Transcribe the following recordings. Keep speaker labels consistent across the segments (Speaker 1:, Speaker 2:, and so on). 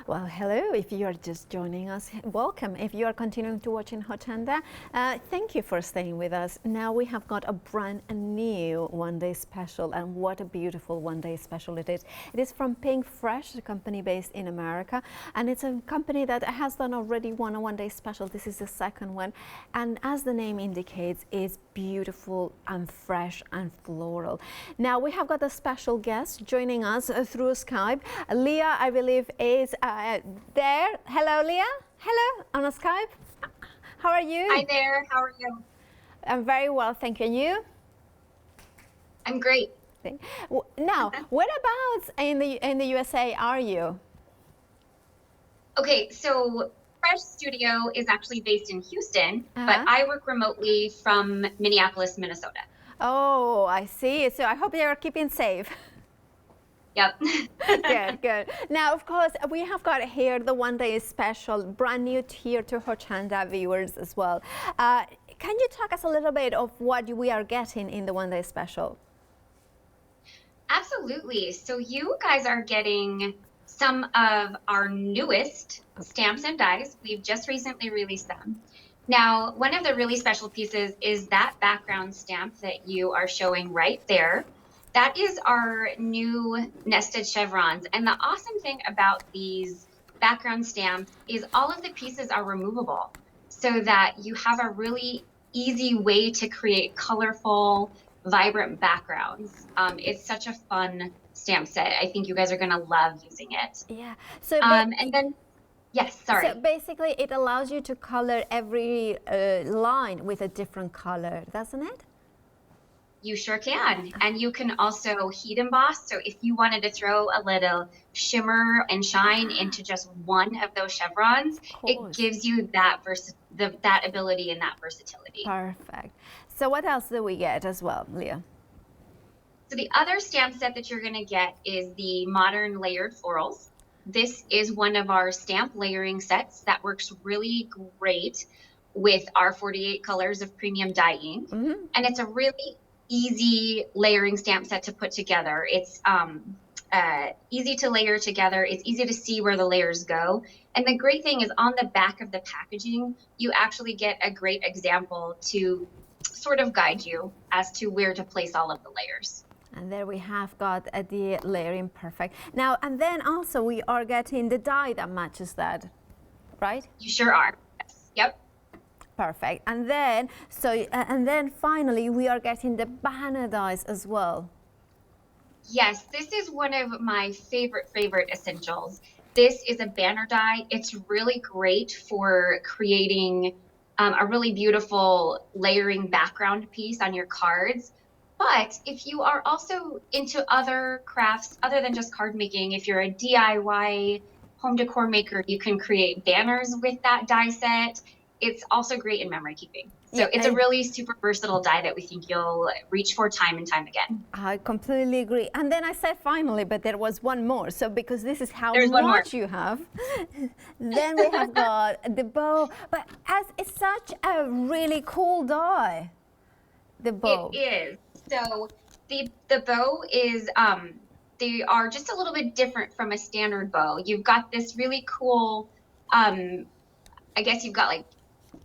Speaker 1: Well, hello. If you are just joining us, welcome. If you are continuing to watch in Hochanda, thank you for staying with us. Now we have got a brand new one-day special, and what a beautiful one-day special it is. It is from Pinkfresh, a company based in America, and it's a company that has done already one-day special. This is the second one, and as the name indicates, it's beautiful and fresh and floral. Now we have got a special guest joining us through Skype. Leah, I believe, is there. Hello, Leah. Hello, on Skype. How are you?
Speaker 2: Hi there. How are you?
Speaker 1: I'm very well, thank you. And you?
Speaker 2: I'm great.
Speaker 1: Now, whereabouts in the USA are you?
Speaker 2: Okay, so Fresh Studio is actually based in Houston, but I work remotely from Minneapolis, Minnesota.
Speaker 1: Oh, I see. So I hope you are keeping safe.
Speaker 2: Yep.
Speaker 1: Good, good. Now, of course, we have got here the one-day special, brand new here to Hochanda viewers as well. Can you talk us a little bit of what we are getting in the one-day special?
Speaker 2: Absolutely. So you guys are getting some of our newest stamps and dies. We've just recently released them. Now, one of the really special pieces is that background stamp that you are showing right there. That is our new nested chevrons. And the awesome thing about these background stamps is all of the pieces are removable so that you have a really easy way to create colorful, vibrant backgrounds. It's such a fun stamp set. I think you guys are going to love using it.
Speaker 1: Yeah. So
Speaker 2: and then, yes, sorry.
Speaker 1: So basically, it allows you to color every line with a different color, doesn't it?
Speaker 2: You sure can. And you can also heat emboss. So if you wanted to throw a little shimmer and shine into just one of those chevrons, it gives you that that ability and that versatility.
Speaker 1: Perfect. So what else do we get as well, Leah?
Speaker 2: So the other stamp set that you're going to get is the modern layered florals. This is one of our stamp layering sets that works really great with our 48 colors of premium dye ink. And it's a really easy layering stamp set to put together. It's easy to layer together. It's easy to see where the layers go. And the great thing is on the back of the packaging, you actually get a great example to sort of guide you as to where to place all of the layers.
Speaker 1: And there we have got the layering, perfect. Now, and then also we are getting the dye that matches that, right?
Speaker 2: You sure are. Yes. Yep.
Speaker 1: Perfect. And then, and then finally, we are getting the banner dies as well.
Speaker 2: Yes, this is one of my favorite essentials. This is a banner die. It's really great for creating a really beautiful layering background piece on your cards. But if you are also into other crafts other than just card making, if you're a DIY home decor maker, you can create banners with that die set. It's also great in memory keeping. So it's a really super versatile die that we think you'll reach for time and time again.
Speaker 1: I completely agree. And then I said finally, but there was one more. So because this is how much you have, then we have got the bow. But as it's such a really cool die, the bow.
Speaker 2: It is. So the bow is, they are just a little bit different from a standard bow. You've got this really cool, I guess you've got like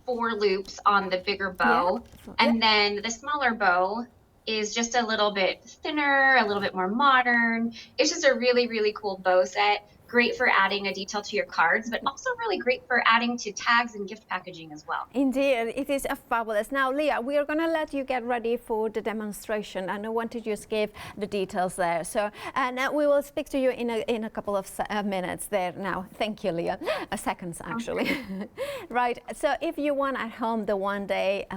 Speaker 2: 4 loops on the bigger bow. Yeah. And then the smaller bow is just a little bit thinner, a little bit more modern. It's just a really, really cool bow set. Great for adding a detail to your cards, but also really great for adding to tags and gift packaging as well.
Speaker 1: Indeed, it is fabulous. Now, Leah, we are going to let you get ready for the demonstration, and I want to just give the details there. So, and we will speak to you in a couple of minutes there now. Thank you, Leah. Seconds, actually. Okay. Right. So, if you want at home the one day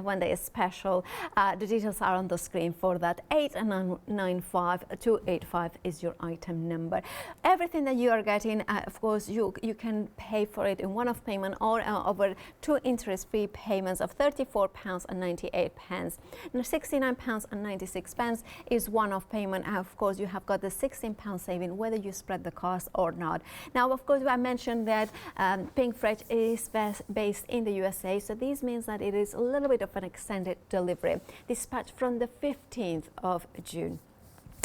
Speaker 1: special, the details are on the screen for that. 895285 is your item number. Everything that you are getting, of course, you can pay for it in one-off payment or over 2 interest-free payments of £34.98. And £69.96 is one-off payment. Of course, you have got the £16 saving whether you spread the cost or not. Now, of course, I mentioned that Pinkfresh is based in the USA, so this means that it is a little bit of an extended delivery, dispatched from the 15th of June.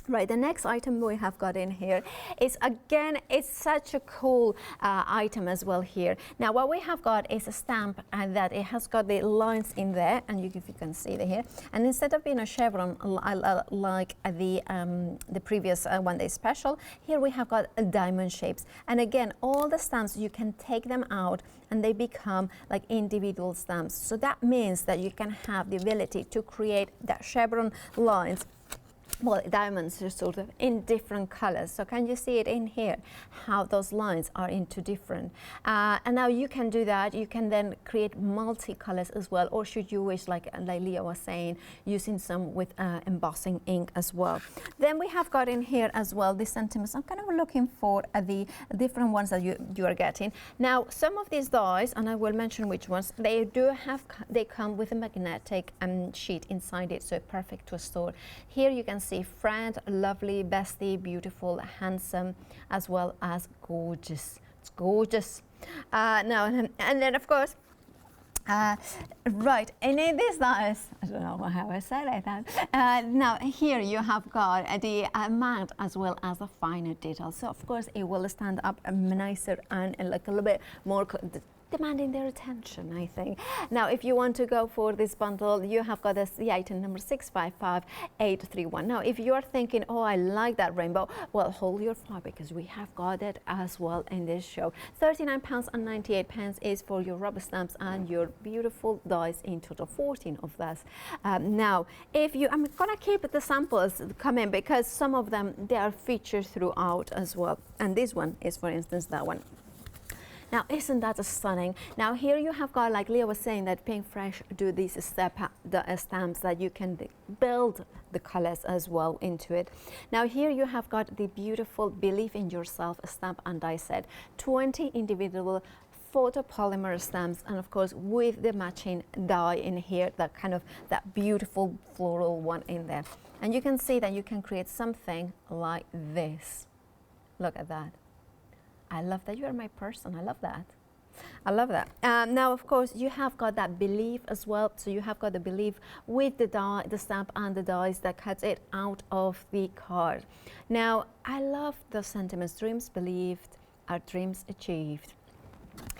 Speaker 1: Right, the next item we have got in here is, again, it's such a cool item as well here. Now what we have got is a stamp, and that it has got the lines in there, and if you can see it here, and instead of being a chevron like the previous one day special, here we have got diamond shapes. And again, all the stamps, you can take them out and they become like individual stamps. So that means that you can have the ability to create that chevron lines, well, diamonds are sort of in different colors. So can you see it in here, how those lines are into different? And now you can do that. You can then create multi-colors as well, or should you wish, like Leah was saying, using some with embossing ink as well. Then we have got in here as well the sentiments. I'm kind of looking for the different ones that you are getting. Now, some of these dies, and I will mention which ones, they come with a magnetic sheet inside it, so perfect to store. Here you can see friend, lovely, bestie, beautiful, handsome, as well as gorgeous. It's gorgeous. Now, and then of course, right, and in this dies, I don't know how I said it. Now here you have got the matte as well as the finer details. So of course it will stand up nicer and like a little bit more demanding their attention, I think. Now, if you want to go for this bundle, you have got the item number 655831. Now, if you're thinking, oh, I like that rainbow, well, hold your fire, because we have got it as well in this show. £39.98 is for your rubber stamps and your beautiful dies, in total 14 of those. Now, I'm gonna keep the samples coming, because some of them, they are featured throughout as well. And this one is, for instance, that one. Now, isn't that stunning? Now, here you have got, like Leah was saying, that Pinkfresh do these stamps that you can build the colors as well into it. Now, here you have got the beautiful Believe in Yourself stamp and die set, 20 individual photopolymer stamps, and of course with the matching die in here, that kind of that beautiful floral one in there. And you can see that you can create something like this. Look at that. I love that you are my person. I love that. I love that. Now, of course, you have got that Believe as well. So you have got the Believe with the die, the stamp and the dies that cuts it out of the card. Now, I love the sentiments. Dreams believed are dreams achieved.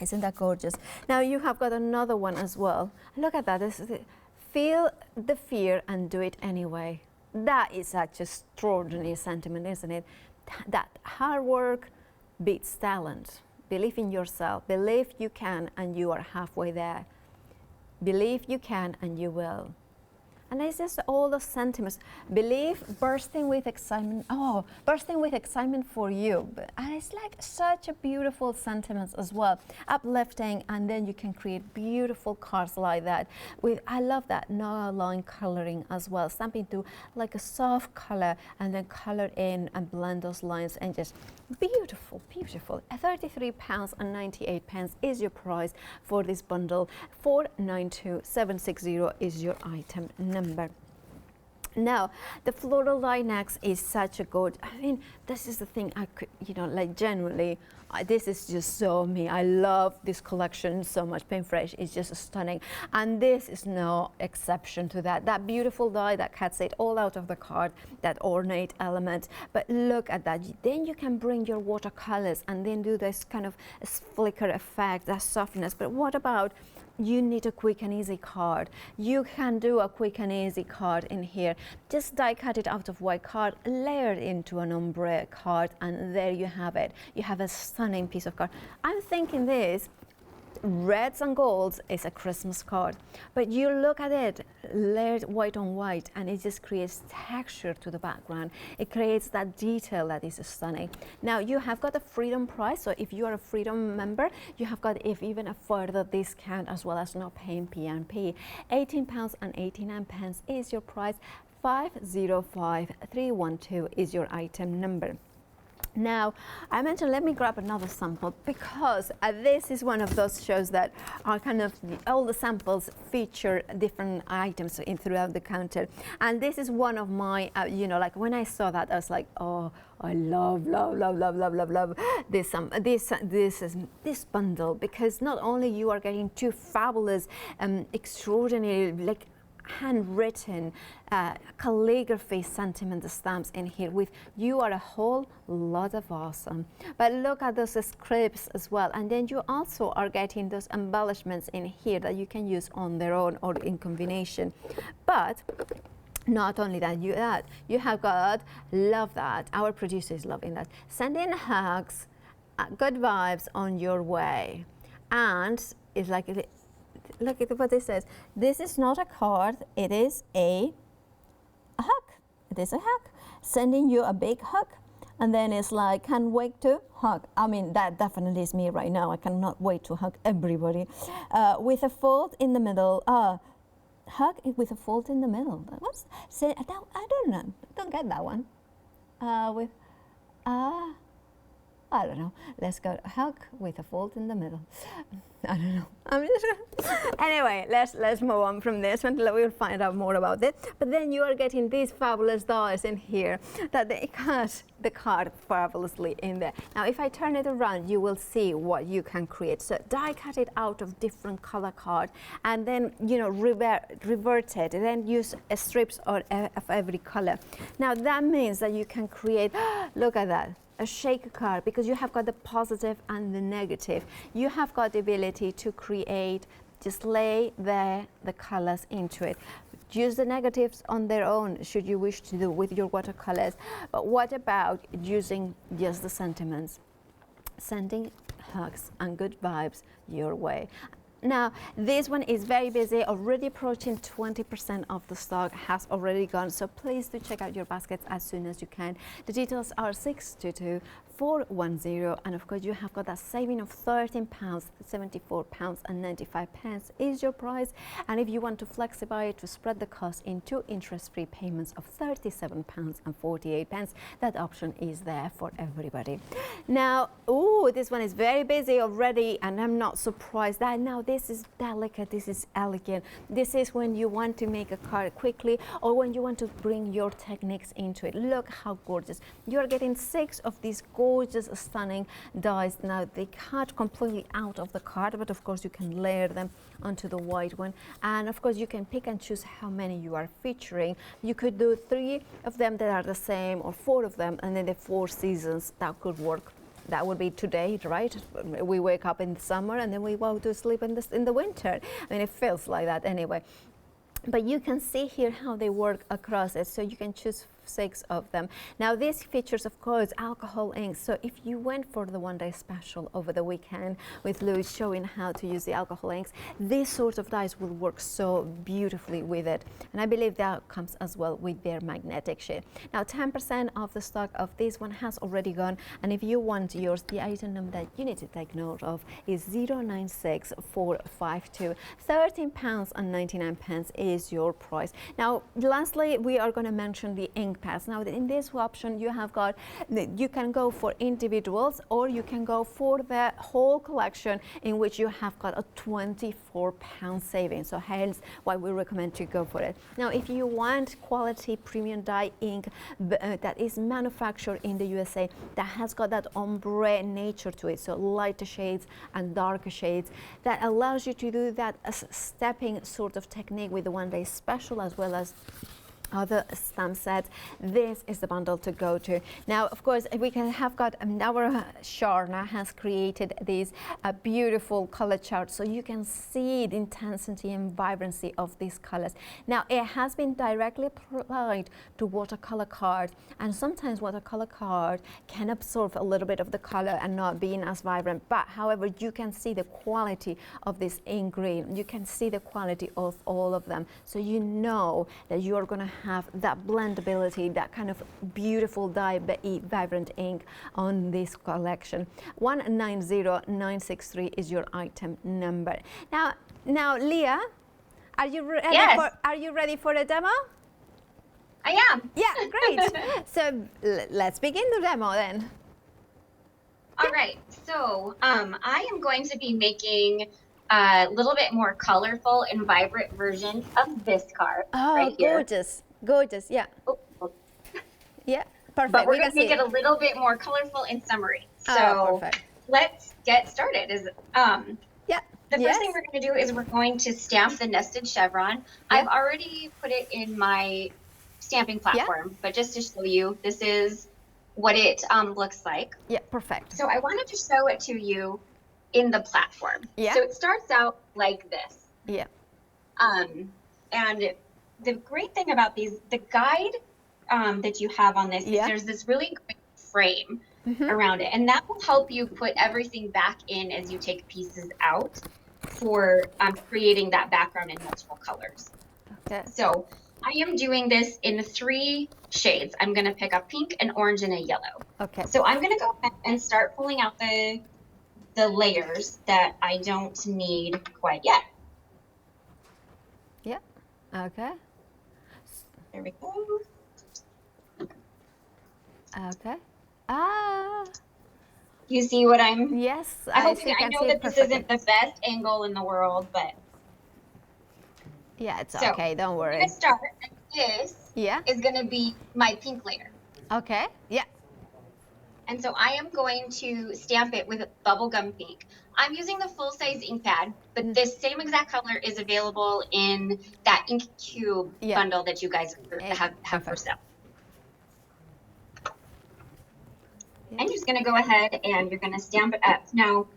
Speaker 1: Isn't that gorgeous? Now, you have got another one as well. Look at that. This is it. Feel the fear and do it anyway. That is such an extraordinary sentiment, isn't it? That hard work beats talent. Believe in yourself. Believe you can, and you are halfway there. Believe you can, and you will. And it's just all the sentiments. Believe, bursting with excitement. Oh, bursting with excitement for you. And it's like such a beautiful sentiments as well. Uplifting, and then you can create beautiful cards like that. I love that no line coloring as well. Stamping to like a soft color, and then color in and blend those lines, and just beautiful, beautiful. £33.98 is your price for this bundle. 492760 is your item number. Now, the floral die next is such a good, I mean, this is the thing I could, like generally, this is just so me. I love this collection so much. Pinkfresh is just stunning. And this is no exception to that. That beautiful die that cuts it all out of the card, that ornate element. But look at that. Then you can bring your watercolors and then do this kind of flicker effect, that softness. But what about, you need a quick and easy card. You can do a quick and easy card in here. Just die cut it out of white card, layer it into an ombre card, and there you have it. You have a stunning piece of card. I'm thinking this, reds and golds is a Christmas card, but you look at it layered white on white, and it just creates texture to the background. It creates that detail that is stunning. Now, you have got a freedom price, so if you are a freedom member, you have got even a further discount, as well as not paying P&P. £18.89 is your price. 505312 is your item number. Now, I mentioned, let me grab another sample, because this is one of those shows that are kind of, all the samples feature different items throughout the counter. And this is one of my, like when I saw that, I was like, oh, I love this bundle, because not only you are getting two fabulous, extraordinary, like handwritten calligraphy sentiment stamps in here with you are a whole lot of awesome. But look at those scripts as well, and then you also are getting those embellishments in here that you can use on their own or in combination. But not only that, you have got, love that, our producer is loving that, sending hugs, good vibes on your way. And it's like, look at what it says. This is not a card, it is a hug. It is a hug. Sending you a big hug. And then it's like, can't wait to hug. I mean, that definitely is me right now. I cannot wait to hug everybody. With a fold in the middle. Hug with a fold in the middle. What's, say, I don't know. I don't get that one. I don't know. Let's go hug with a fold in the middle. I don't know. I'm just anyway, let's move on from this one. We'll find out more about it. But then you are getting these fabulous dies in here that they cut the card fabulously in there. Now, if I turn it around, you will see what you can create. So die cut it out of different color card, and then revert it, and then use strips of every color. Now that means that you can create. Look at that. A shake card, because you have got the positive and the negative. You have got the ability to create, just lay the colors into it. Use the negatives on their own, should you wish to do with your watercolors. But what about using just the sentiments? Sending hugs and good vibes your way. Now, this one is very busy, already approaching 20% of the stock has already gone, so please do check out your baskets as soon as you can. The details are 622410, and of course you have got that saving of £13, £74.95 is your price. And if you want to flexify it to spread the cost into interest-free payments of £37.48, that option is there for everybody. Now, this one is very busy already, and I'm not surprised that now this is delicate, this is elegant. This is when you want to make a card quickly, or when you want to bring your techniques into it. Look how gorgeous. You're getting 6 of these gorgeous, stunning dies. Now they cut completely out of the card, but of course you can layer them onto the white one. And of course you can pick and choose how many you are featuring. You could do 3 of them that are the same, or 4 of them, and then the 4 seasons. That could work. That would be today, right? We wake up in the summer and then we go to sleep in the winter. I mean, it feels like that anyway. But you can see here how they work across it, so you can choose 6 of them. Now this features, of course, alcohol ink. So if you went for the one-day special over the weekend with Louis showing how to use the alcohol inks, these sorts of dies will work so beautifully with it. And I believe that comes as well with their magnetic sheet. Now 10% of the stock of this one has already gone. And if you want yours, the item number that you need to take note of is 096452. £13.99 is your price. Now lastly, we are going to mention the ink pads. Now in this option you have got, you can go for individuals, or you can go for the whole collection, in which you have got a £24 saving. So hence why we recommend to go for it. Now if you want quality premium dye ink that is manufactured in the USA, that has got that ombre nature to it, so lighter shades and darker shades, that allows you to do that stepping sort of technique with the one-day special as well as other stamp sets. This is the bundle to go to. Now, of course, we can have got our Sharna has created these beautiful color charts, so you can see the intensity and vibrancy of these colors. Now, it has been directly applied to watercolor card, and sometimes watercolor card can absorb a little bit of the color and not being as vibrant. But however, you can see the quality of this ink green. You can see the quality of all of them, so you know that you are going to have that blendability, that kind of beautiful dye vibrant ink on this collection. 190963 is your item number. Now Leah, are you ready?
Speaker 2: Yes.
Speaker 1: Are you ready for the demo?
Speaker 2: I am.
Speaker 1: Yeah, great. So let's begin the demo then.
Speaker 2: All right. So I am going to be making a little bit more colorful and vibrant version of this card.
Speaker 1: Oh,
Speaker 2: right here.
Speaker 1: gorgeous. Gorgeous, yeah.
Speaker 2: Oh.
Speaker 1: Yeah, perfect.
Speaker 2: But we're going to make it a little bit more colorful and summery. So
Speaker 1: perfect.
Speaker 2: let's get started.
Speaker 1: Yeah.
Speaker 2: the first thing
Speaker 1: Yes.
Speaker 2: we're going to do is we're going to stamp the nested chevron.
Speaker 1: Yeah.
Speaker 2: I've already put it in my stamping platform, but just to show you, this is what it looks like.
Speaker 1: Yeah, perfect.
Speaker 2: So I wanted to show it to you in the platform.
Speaker 1: Yeah.
Speaker 2: So it starts out like this.
Speaker 1: Yeah.
Speaker 2: And the great thing about these, the guide that you have on this is there's this really great frame around it, and that will help you put everything back in as you take pieces out for creating that background in multiple colors.
Speaker 1: Okay.
Speaker 2: So I am doing this in 3 shades. I'm going to pick up pink, an orange, and a yellow.
Speaker 1: Okay.
Speaker 2: So I'm going to go ahead and start pulling out the layers that I don't need quite yet.
Speaker 1: Yeah. Okay.
Speaker 2: There we go.
Speaker 1: Okay. Ah.
Speaker 2: You see what I'm?
Speaker 1: Yes.
Speaker 2: I know
Speaker 1: see
Speaker 2: that
Speaker 1: it
Speaker 2: this
Speaker 1: perfectly.
Speaker 2: isn't the best angle in the world, but
Speaker 1: Yeah, it's
Speaker 2: so
Speaker 1: okay. Don't
Speaker 2: I'm
Speaker 1: worry.
Speaker 2: gonna start. And this
Speaker 1: Yeah.
Speaker 2: is gonna be my pink layer,
Speaker 1: Okay. Yeah.
Speaker 2: and so I am going to stamp it with bubblegum pink. I'm using the full-size ink pad, but this same exact color is available in that ink cube bundle that you guys have for sale. I'm just going to go ahead and you're going to stamp it up. Now,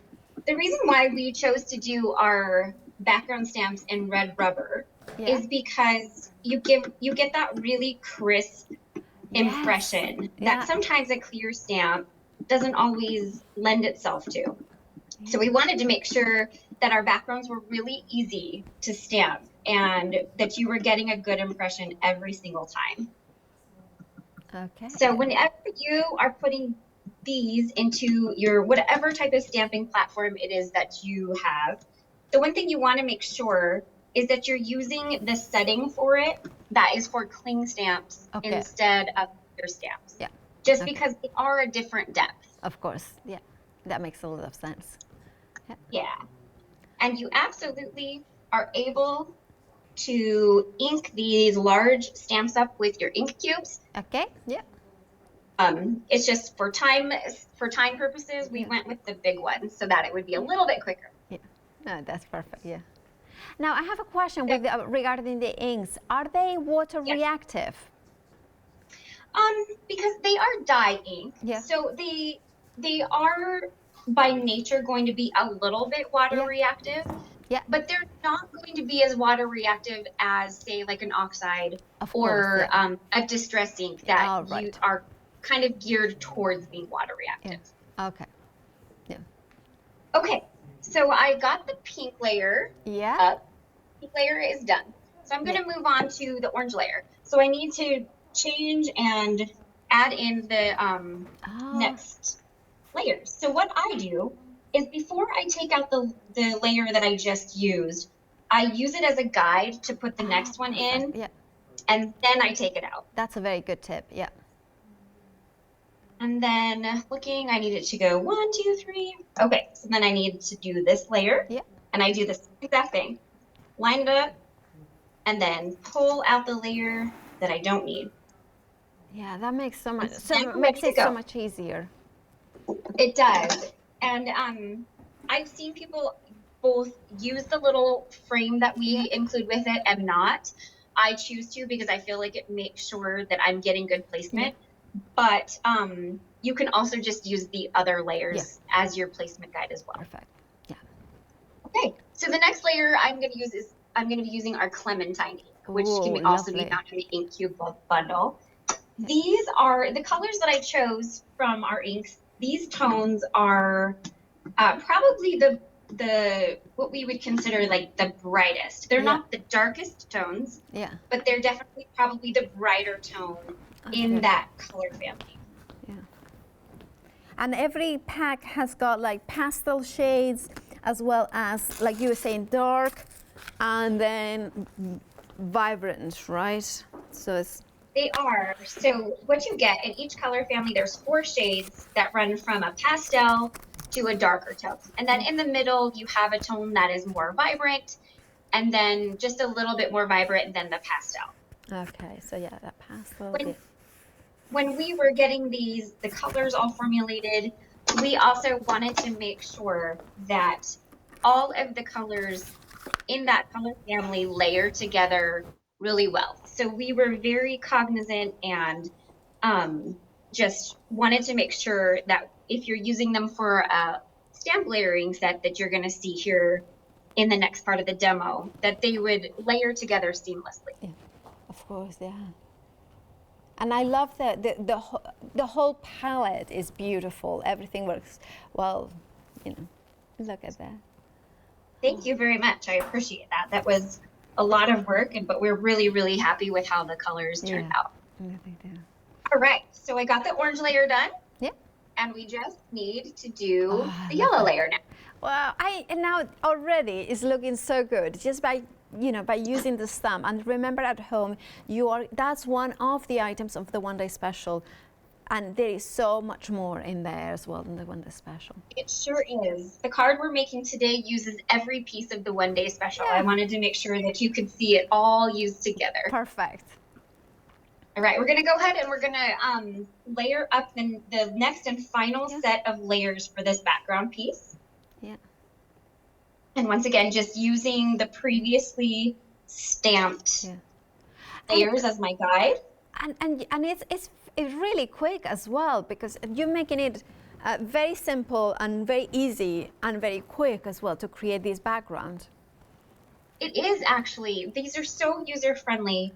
Speaker 2: the reason why we chose to do our background stamps in red rubber is because you get that really crisp impression that sometimes a clear stamp doesn't always lend itself to. So we wanted to make sure that our backgrounds were really easy to stamp and that you were getting a good impression every single time.
Speaker 1: Okay.
Speaker 2: So whenever you are putting these into your whatever type of stamping platform it is that you have, the one thing you want to make sure is that you're using the setting for it that is for cling stamps instead of clear stamps.
Speaker 1: Yeah.
Speaker 2: Just because they are a different depth.
Speaker 1: Of course. Yeah. That makes a lot of sense.
Speaker 2: Yeah. And you absolutely are able to ink these large stamps up with your ink cubes.
Speaker 1: Okay. Yeah.
Speaker 2: It's just for time purposes, we went with the big one so that it would be a little bit quicker.
Speaker 1: Yeah. No, that's perfect. Yeah. Now I have a question with regarding the inks. Are they water reactive?
Speaker 2: Because they are dye ink, so they are by nature going to be a little bit water reactive.
Speaker 1: Yeah.
Speaker 2: But they're not going to be as water reactive as, say, like an oxide or a distress ink that you are kind of geared towards being water reactive.
Speaker 1: Yeah. Okay. Yeah.
Speaker 2: Okay. So I got the pink layer up. Pink layer is done. So I'm going to move on to the orange layer. So I need to change and add in the next layers. So what I do is before I take out the layer that I just used, I use it as a guide to put the next one in, and then I take it out.
Speaker 1: That's a very good tip, yeah.
Speaker 2: And then looking, I need it to go 1, 2, 3. Okay, so then I need to do this layer, and I do the same exact thing. Line it up, and then pull out the layer that I don't need.
Speaker 1: Yeah, that makes so much, it so much easier.
Speaker 2: It does. And I've seen people both use the little frame that we include with it and not. I choose to because I feel like it makes sure that I'm getting good placement. But you can also just use the other layers as your placement guide as well.
Speaker 1: Perfect. Yeah.
Speaker 2: Okay. So the next layer I'm going to use is I'm going to be using our clementine ink, which can also be found in the ink cube bundle. These are the colors that I chose from our inks. These tones are probably the what we would consider like the brightest. They're not the darkest tones, but they're definitely probably the brighter tone in that color family.
Speaker 1: Yeah. And every pack has got like pastel shades as well as, like you were saying, dark and then vibrant, right? So it's
Speaker 2: They are. So what you get in each color family, there's 4 shades that run from a pastel to a darker tone. And then in the middle, you have a tone that is more vibrant, and then just a little bit more vibrant than the pastel.
Speaker 1: Okay, so yeah, that pastel.
Speaker 2: When we were getting the colors all formulated, we also wanted to make sure that all of the colors in that color family layer together really well. So we were very cognizant and just wanted to make sure that if you're using them for a stamp layering set that you're going to see here in the next part of the demo, that they would layer together seamlessly.
Speaker 1: Yeah, of course, yeah. And I love the whole palette is beautiful. Everything works well, you know. Look at that.
Speaker 2: Thank you very much. I appreciate that. That was a lot of work, but we're really, really happy with how the colors turned out.
Speaker 1: Yeah, they do.
Speaker 2: All right, so I got the orange layer done.
Speaker 1: Yeah.
Speaker 2: And we just need to do the yellow layer now.
Speaker 1: Well, now already it's looking so good just by using the stamp. And remember, at home, that's one of the items of the one day special, and there is so much more in there as well in the one day special.
Speaker 2: It sure is. The card we're making today uses every piece of the one day special.
Speaker 1: Yeah.
Speaker 2: I wanted to make sure that you could see it all used together.
Speaker 1: Perfect.
Speaker 2: All right, we're going to go ahead and we're going to layer up the next and final set of layers for this background piece.
Speaker 1: Yeah.
Speaker 2: And once again, just using the previously stamped layers as my guide.
Speaker 1: And it's really quick as well, because you're making it very simple and very easy and very quick as well to create this background.
Speaker 2: It is actually. These are so user-friendly.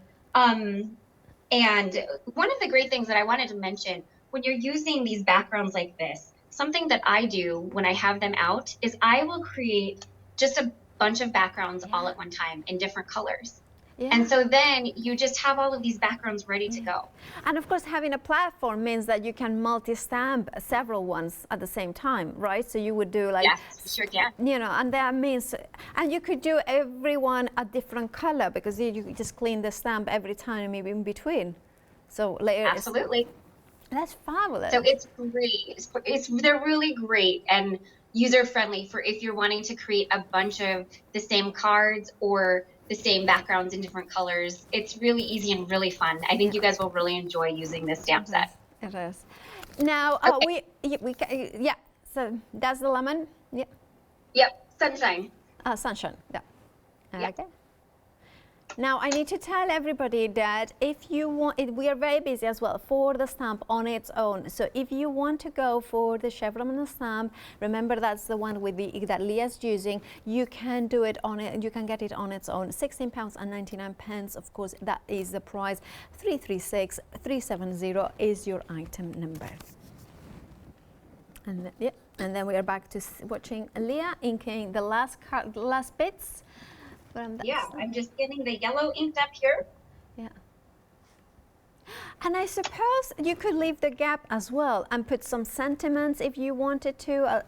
Speaker 2: And one of the great things that I wanted to mention, when you're using these backgrounds like this, something that I do when I have them out is I will create just a bunch of backgrounds all at one time in different colors. Yeah. And so then you just have all of these backgrounds ready to go.
Speaker 1: And of course, having a platform means that you can multi-stamp several ones at the same time, right? So you would do like,
Speaker 2: yes, you sure can.
Speaker 1: You know, and that means, and you could do every one a different color, because you just clean the stamp every time, maybe in between. So layer.
Speaker 2: Absolutely.
Speaker 1: That's fabulous.
Speaker 2: So it's great. They're really great and user-friendly for if you're wanting to create a bunch of the same cards or the same backgrounds in different colors. It's really easy and really fun. I think you guys will really enjoy using this stamp set.
Speaker 1: It is. Now,
Speaker 2: okay.
Speaker 1: So that's the lemon. Yeah.
Speaker 2: Yep. Sunshine.
Speaker 1: Sunshine. Yeah.
Speaker 2: Yep.
Speaker 1: Okay. Now, I need to tell everybody that if you want, we are very busy as well for the stamp on its own. So if you want to go for the chevron stamp, remember that's the one with that Leah's using. You can do it on it. You can get it on its own. £16.99. Of course, that is the price. 336370 is your item number. And then we are back to watching Leah inking the last bits.
Speaker 2: Yeah, I'm just getting the yellow inked up here.
Speaker 1: Yeah. And I suppose you could leave the gap as well and put some sentiments if you wanted to,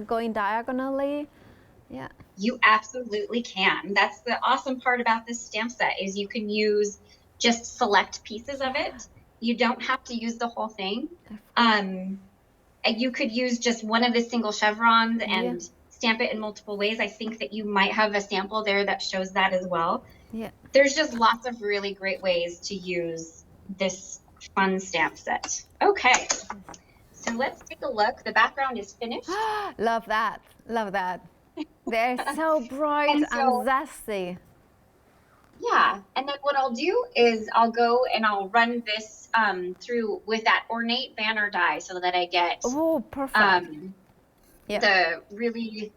Speaker 1: going diagonally. Yeah.
Speaker 2: You absolutely can. That's the awesome part about this stamp set is you can use just select pieces of it. You don't have to use the whole thing. You could use just one of the single chevrons and stamp it in multiple ways. I think that you might have a sample there that shows that as well.
Speaker 1: Yeah.
Speaker 2: There's just lots of really great ways to use this fun stamp set. Okay, so let's take a look. The background is finished.
Speaker 1: Love that. Love that. They're so bright and zesty.
Speaker 2: Yeah, and then what I'll do is I'll go and I'll run this through with that ornate banner die so that I get
Speaker 1: perfect.
Speaker 2: The really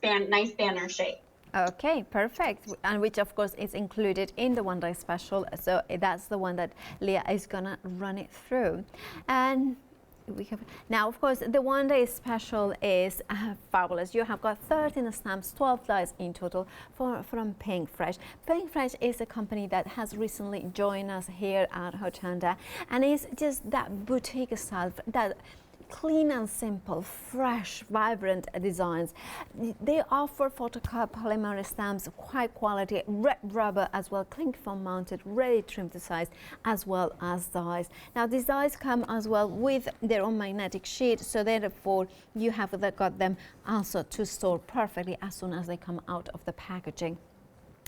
Speaker 2: nice banner shape.
Speaker 1: Okay, perfect. And which of course is included in the one day special. So that's the one that Leah is gonna run it through. And we have now, of course, the one day special is fabulous. You have got 13 stamps, 12 dies in total from Pinkfresh. Pinkfresh is a company that has recently joined us here at Hochanda, and it's just that boutique style, that clean and simple, fresh, vibrant designs. They offer photopolymer stamps, high quality, red rubber as well, cling foam mounted, ready trimmed to size, as well as dies. Now these dies come as well with their own magnetic sheet, so therefore you have got them also to store perfectly as soon as they come out of the packaging.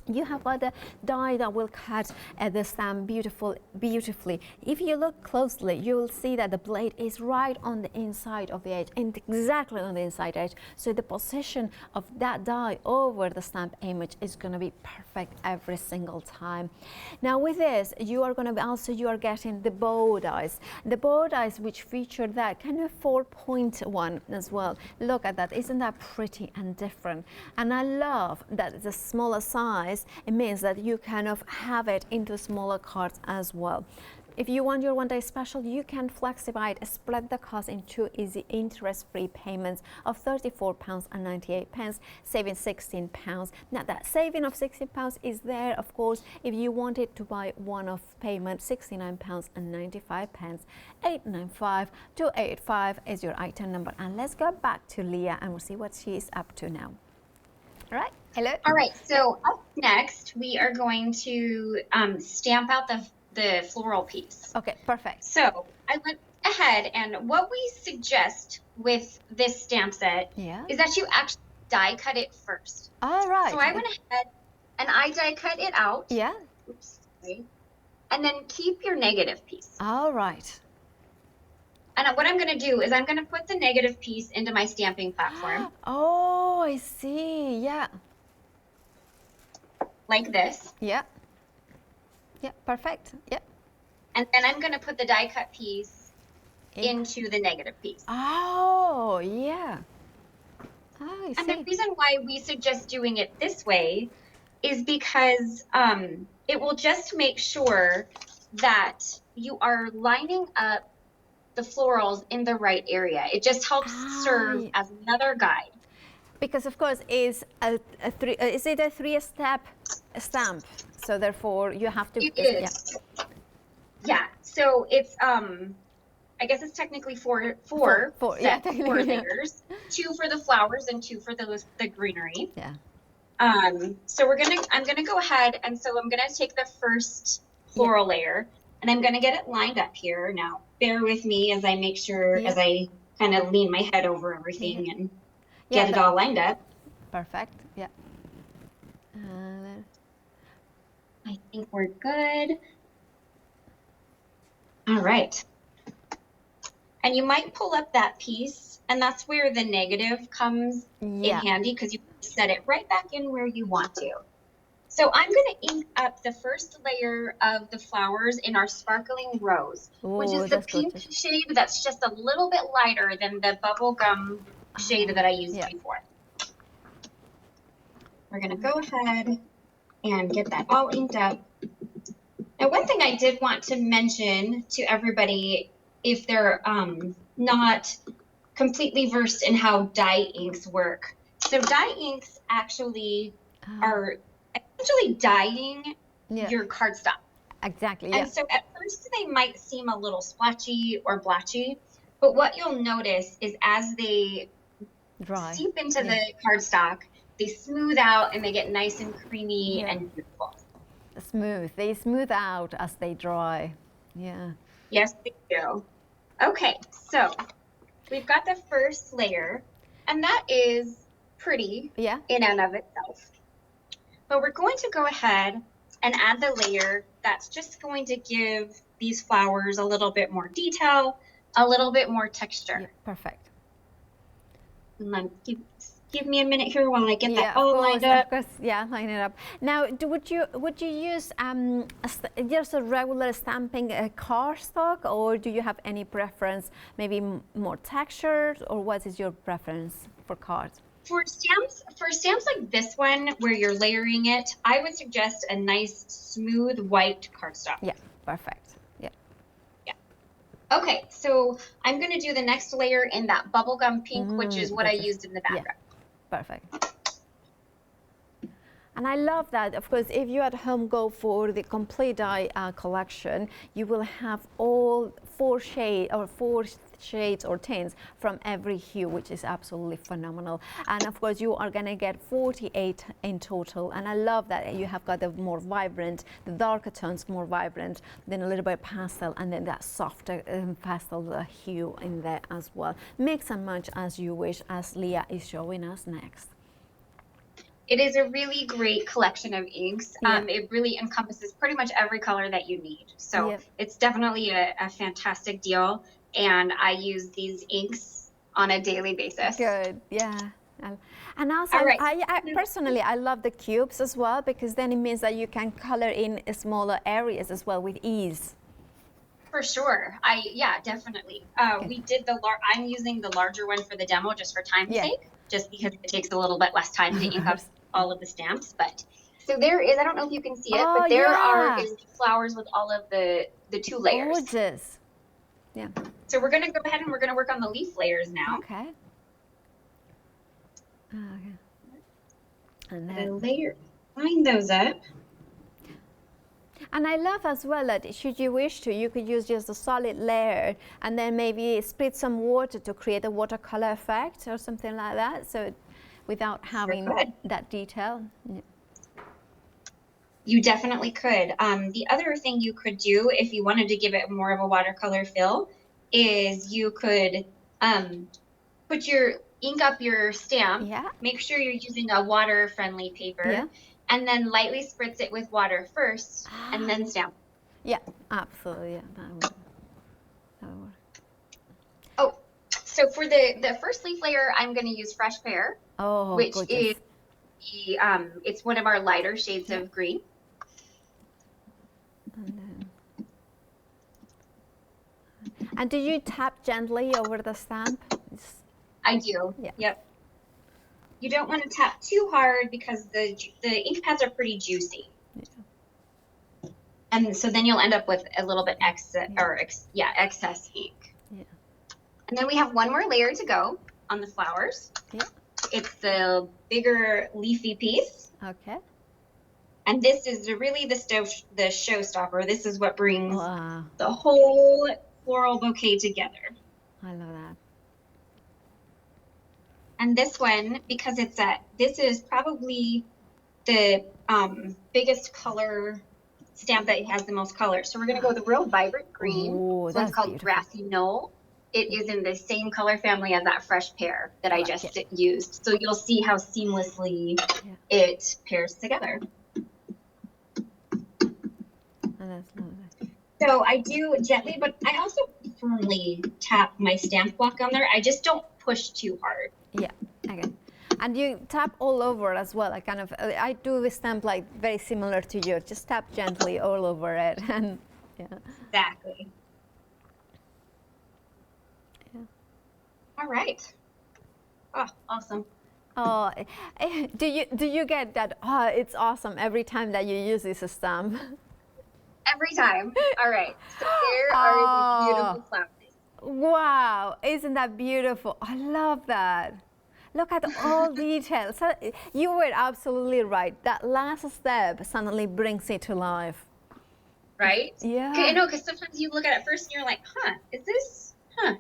Speaker 1: you have got the die that will cut the stamp beautifully. If you look closely, you will see that the blade is right on the inside of the edge, and exactly on the inside edge. So the position of that die over the stamp image is going to be perfect every single time. Now with this, you are going to be also, you are getting the bow dies. The bow dies which feature that kind of 4-point one as well. Look at that, isn't that pretty and different? And I love that the smaller size, it means that you kind of have it into smaller cards as well. If you want your one-day special, you can flexify it, spread the cost in 2 easy interest-free payments of £34.98, saving £16. Now that saving of £16 is there, of course, if you wanted to buy one-off payment, £69.95. 895-285 is your item number. And let's go back to Leah and we'll see what she is up to now. All right, hello.
Speaker 2: All right, so up next, we are going to stamp out the floral piece.
Speaker 1: Okay, perfect.
Speaker 2: So I went ahead, and what we suggest with this stamp set is that you actually die cut it first.
Speaker 1: All right.
Speaker 2: So I went ahead and I die cut it out.
Speaker 1: Yeah.
Speaker 2: Oops, sorry. And then keep your negative piece.
Speaker 1: All right.
Speaker 2: And what I'm going to do is I'm going to put the negative piece into my stamping platform.
Speaker 1: Oh, I see. Yeah.
Speaker 2: Like this.
Speaker 1: Yeah. Yeah, perfect. Yeah.
Speaker 2: And then I'm going to put the die cut piece into the negative piece.
Speaker 1: Oh, yeah. Oh, I see.
Speaker 2: And the reason why we suggest doing it this way is because it will just make sure that you are lining up the florals in the right area. It just helps serve as another guide.
Speaker 1: Because of course is it a 3-step stamp? So therefore you have to.
Speaker 2: It is. Yeah. So it's I guess it's technically four layers. 2 for the flowers and 2 for the greenery.
Speaker 1: Yeah.
Speaker 2: So I'm gonna go ahead, and so I'm gonna take the first floral layer, and I'm gonna get it lined up here. Now, bear with me as I make sure, as I kind of lean my head over everything and get it all lined up.
Speaker 1: Perfect. Yeah.
Speaker 2: I think we're good. All right. And you might pull up that piece, and that's where the negative comes in handy, because you set it right back in where you want to. So I'm going to ink up the first layer of the flowers in our sparkling rose, which is the pink shade that's just a little bit lighter than the bubblegum shade that I used before. We're going to go ahead and get that all inked up. Now, one thing I did want to mention to everybody, if they're not completely versed in how dye inks work. So dye inks actually are essentially dyeing your cardstock.
Speaker 1: Exactly.
Speaker 2: And so at first they might seem a little splotchy or blotchy, but what you'll notice is as they seep into the cardstock, they smooth out and they get nice and creamy and beautiful.
Speaker 1: They smooth out as they dry. Yeah.
Speaker 2: Yes, they do. Okay, so we've got the first layer, and that is pretty in and of itself. But we're going to go ahead and add the layer that's just going to give these flowers a little bit more detail, a little bit more texture.
Speaker 1: Yeah, perfect.
Speaker 2: Give me a minute here while I get that all lined up.
Speaker 1: Of course, line it up. Now, would you use just a regular stamping cardstock, or do you have any preference, maybe more textured, or what is your preference for cards?
Speaker 2: For stamps like this one, where you're layering it, I would suggest a nice smooth white cardstock.
Speaker 1: Yeah, perfect.
Speaker 2: Okay, so I'm going to do the next layer in that bubblegum pink, which is what I used in the background.
Speaker 1: Perfect. And I love that. Of course, if you at home go for the complete dye collection, you will have all 4 shades or tints from every hue, which is absolutely phenomenal. And of course, you are going to get 48 in total. And I love that you have got the more vibrant, the darker tones more vibrant, then a little bit pastel, and then that softer pastel hue in there as well. Mix and match as you wish, as Leah is showing us next.
Speaker 2: It is a really great collection of inks.
Speaker 1: Yeah.
Speaker 2: It really encompasses pretty much every color that you need. So
Speaker 1: Yeah.
Speaker 2: it's definitely a fantastic deal. And I use these inks on a daily basis.
Speaker 1: Good. Yeah. And also,
Speaker 2: All right.
Speaker 1: I personally, I love the cubes as well, because then it means that you can color in smaller areas as well with ease.
Speaker 2: For sure. Yeah, definitely.
Speaker 1: Okay.
Speaker 2: We did I'm using the larger one for the demo just for time's
Speaker 1: Yeah.
Speaker 2: sake, just because it takes a little bit less time to
Speaker 1: Of
Speaker 2: ink up
Speaker 1: course.
Speaker 2: all of the stamps. But so there is, I don't know if you can see it,
Speaker 1: Oh
Speaker 2: but there
Speaker 1: yeah.
Speaker 2: is flowers with all of the two layers.
Speaker 1: Gorgeous. Yeah.
Speaker 2: So we're going to go ahead and we're going to work on the leaf layers now.
Speaker 1: Okay. Okay. And
Speaker 2: The
Speaker 1: then,
Speaker 2: layer, line those up.
Speaker 1: and I love as well that should you wish to, you could use just a solid layer and then maybe split some water to create a watercolor effect or something like that. So without having that detail. Yeah.
Speaker 2: You definitely could. The other thing you could do if you wanted to give it more of a watercolor feel is you could put your ink up your stamp.
Speaker 1: Yeah.
Speaker 2: Make sure you're using a water-friendly paper,
Speaker 1: Yeah.
Speaker 2: and then lightly spritz it with water first, and then stamp.
Speaker 1: Yeah, absolutely. Yeah, that would work.
Speaker 2: Oh, so for the first leaf layer, I'm going to use Fresh Pear,
Speaker 1: Oh,
Speaker 2: which
Speaker 1: gorgeous.
Speaker 2: is it's one of our lighter shades of green.
Speaker 1: And do you tap gently over the stamp?
Speaker 2: I do.
Speaker 1: Yeah.
Speaker 2: Yep. You don't want to tap too hard because the ink pads are pretty juicy.
Speaker 1: Yeah.
Speaker 2: And so then you'll end up with a little bit excess ink.
Speaker 1: Yeah.
Speaker 2: And then we have one more layer to go on the flowers.
Speaker 1: Yeah.
Speaker 2: It's the bigger leafy piece.
Speaker 1: Okay.
Speaker 2: And this is really the showstopper. This is what brings
Speaker 1: the
Speaker 2: whole floral bouquet together.
Speaker 1: I love that.
Speaker 2: And this one, because this is probably the biggest color stamp that has the most color. So we're going to go with a real vibrant green.
Speaker 1: Ooh,
Speaker 2: This one's called
Speaker 1: beautiful.
Speaker 2: Grassy Knoll. It is in the same color family as that Fresh Pear that I just used. So you'll see how seamlessly it pairs together.
Speaker 1: And that's lovely.
Speaker 2: So I do gently, but I also firmly tap my stamp block on there. I just don't push too hard.
Speaker 1: Yeah, okay. And you tap all over as well. I do the stamp like very similar to you. Just tap gently all over it, and yeah.
Speaker 2: Exactly.
Speaker 1: Yeah.
Speaker 2: All right. Oh, awesome.
Speaker 1: Oh, do you get that? Oh, it's awesome every time that you use this stamp.
Speaker 2: Every time. All right. So there are these beautiful flowers.
Speaker 1: Wow, isn't that beautiful? I love that. Look at all details. So you were absolutely right. That last step suddenly brings it to life.
Speaker 2: Right?
Speaker 1: Yeah.
Speaker 2: I know, because sometimes you look at it first and you're like, is this,
Speaker 1: Yeah.